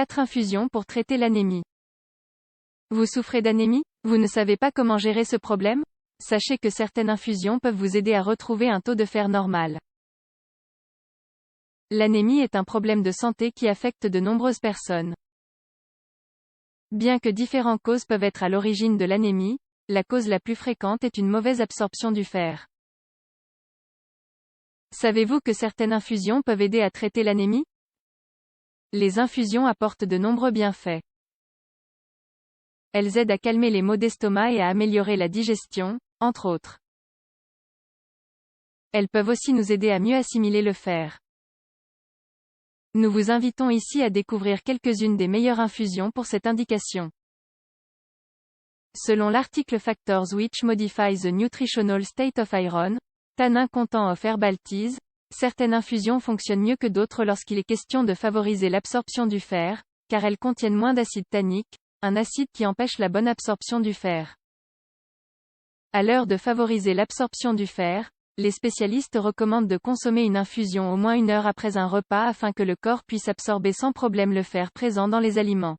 4 infusions pour traiter l'anémie. Vous souffrez d'anémie? Vous ne savez pas comment gérer ce problème? Sachez que certaines infusions peuvent vous aider à retrouver un taux de fer normal. L'anémie est un problème de santé qui affecte de nombreuses personnes. Bien que différentes causes peuvent être à l'origine de l'anémie, la cause la plus fréquente est une mauvaise absorption du fer. Savez-vous que certaines infusions peuvent aider à traiter l'anémie? Les infusions apportent de nombreux bienfaits. Elles aident à calmer les maux d'estomac et à améliorer la digestion, entre autres. Elles peuvent aussi nous aider à mieux assimiler le fer. Nous vous invitons ici à découvrir quelques-unes des meilleures infusions pour cette indication. Selon l'article Factors which modify the nutritional state of iron, tannin content of herbal teas, certaines infusions fonctionnent mieux que d'autres lorsqu'il est question de favoriser l'absorption du fer, car elles contiennent moins d'acide tannique, un acide qui empêche la bonne absorption du fer. À l'heure de favoriser l'absorption du fer, les spécialistes recommandent de consommer une infusion au moins 1 heure après un repas afin que le corps puisse absorber sans problème le fer présent dans les aliments.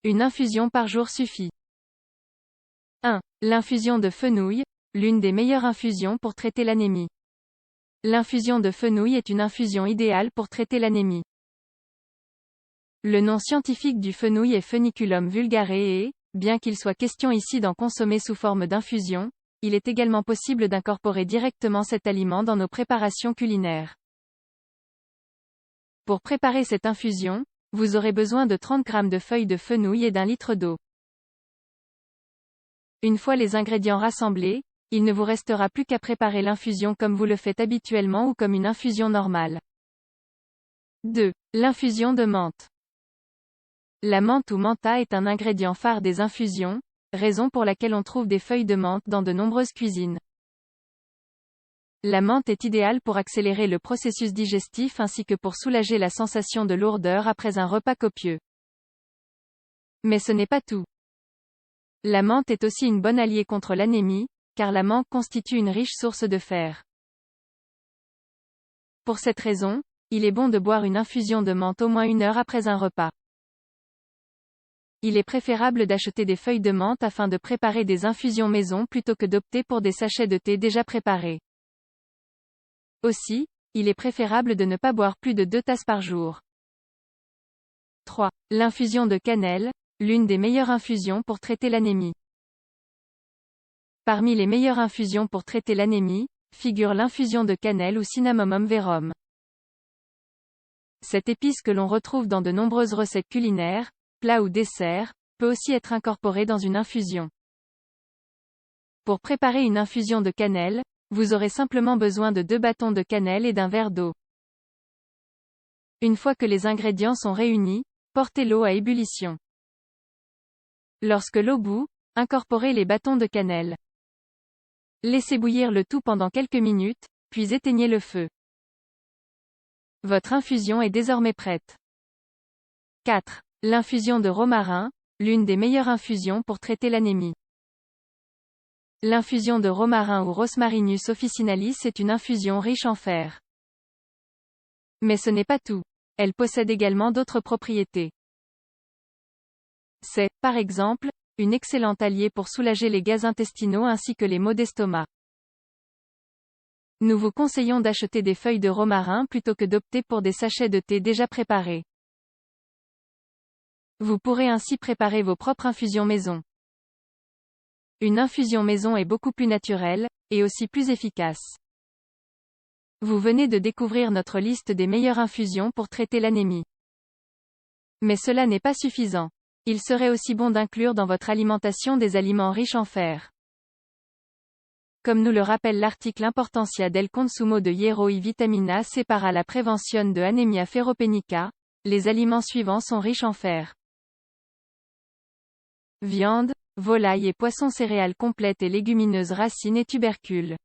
Une infusion par jour suffit. 1. L'infusion de fenouil, l'une des meilleures infusions pour traiter l'anémie. L'infusion de fenouil est une infusion idéale pour traiter l'anémie. Le nom scientifique du fenouil est Feniculum vulgare et, bien qu'il soit question ici d'en consommer sous forme d'infusion, il est également possible d'incorporer directement cet aliment dans nos préparations culinaires. Pour préparer cette infusion, vous aurez besoin de 30 g de feuilles de fenouil et d'1 litre d'eau. Une fois les ingrédients rassemblés, il ne vous restera plus qu'à préparer l'infusion comme vous le faites habituellement ou comme une infusion normale. 2. L'infusion de menthe. La menthe ou mentha est un ingrédient phare des infusions, raison pour laquelle on trouve des feuilles de menthe dans de nombreuses cuisines. La menthe est idéale pour accélérer le processus digestif ainsi que pour soulager la sensation de lourdeur après un repas copieux. Mais ce n'est pas tout. La menthe est aussi une bonne alliée contre l'anémie, car la menthe constitue une riche source de fer. Pour cette raison, il est bon de boire une infusion de menthe au moins 1 heure après un repas. Il est préférable d'acheter des feuilles de menthe afin de préparer des infusions maison plutôt que d'opter pour des sachets de thé déjà préparés. Aussi, il est préférable de ne pas boire plus de 2 tasses par jour. 3. L'infusion de cannelle, l'une des meilleures infusions pour traiter l'anémie. Parmi les meilleures infusions pour traiter l'anémie, figure l'infusion de cannelle ou Cinnamomum verum. Cette épice que l'on retrouve dans de nombreuses recettes culinaires, plats ou desserts, peut aussi être incorporée dans une infusion. Pour préparer une infusion de cannelle, vous aurez simplement besoin de 2 bâtons de cannelle et d'1 verre d'eau. Une fois que les ingrédients sont réunis, portez l'eau à ébullition. Lorsque l'eau bout, incorporez les bâtons de cannelle. Laissez bouillir le tout pendant quelques minutes, puis éteignez le feu. Votre infusion est désormais prête. 4. L'infusion de romarin, l'une des meilleures infusions pour traiter l'anémie. L'infusion de romarin ou Rosmarinus officinalis est une infusion riche en fer. Mais ce n'est pas tout. Elle possède également d'autres propriétés. C'est, par exemple, une excellente alliée pour soulager les gaz intestinaux ainsi que les maux d'estomac. Nous vous conseillons d'acheter des feuilles de romarin plutôt que d'opter pour des sachets de thé déjà préparés. Vous pourrez ainsi préparer vos propres infusions maison. Une infusion maison est beaucoup plus naturelle, et aussi plus efficace. Vous venez de découvrir notre liste des meilleures infusions pour traiter l'anémie. Mais cela n'est pas suffisant. Il serait aussi bon d'inclure dans votre alimentation des aliments riches en fer. Comme nous le rappelle l'article Importancia del consumo de hierro y vitamina C para la prevención de anemia ferropénica, les aliments suivants sont riches en fer. Viande, volaille et poissons, céréales complètes et légumineuses, racines et tubercules.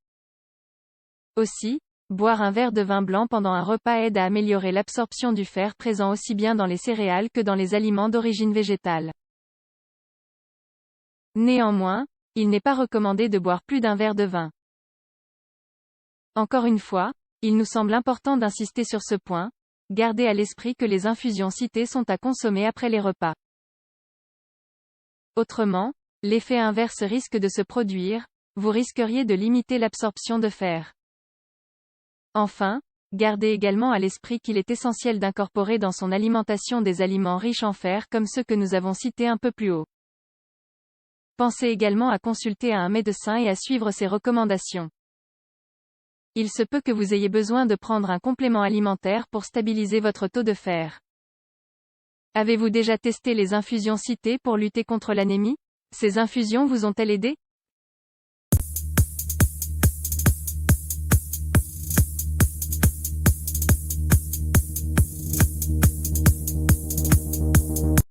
Aussi, boire un verre de vin blanc pendant un repas aide à améliorer l'absorption du fer présent aussi bien dans les céréales que dans les aliments d'origine végétale. Néanmoins, il n'est pas recommandé de boire plus d'1 verre de vin. Encore une fois, il nous semble important d'insister sur ce point, gardez à l'esprit que les infusions citées sont à consommer après les repas. Autrement, l'effet inverse risque de se produire, vous risqueriez de limiter l'absorption de fer. Enfin, gardez également à l'esprit qu'il est essentiel d'incorporer dans son alimentation des aliments riches en fer comme ceux que nous avons cités un peu plus haut. Pensez également à consulter un médecin et à suivre ses recommandations. Il se peut que vous ayez besoin de prendre un complément alimentaire pour stabiliser votre taux de fer. Avez-vous déjà testé les infusions citées pour lutter contre l'anémie? Ces infusions vous ont-elles aidé?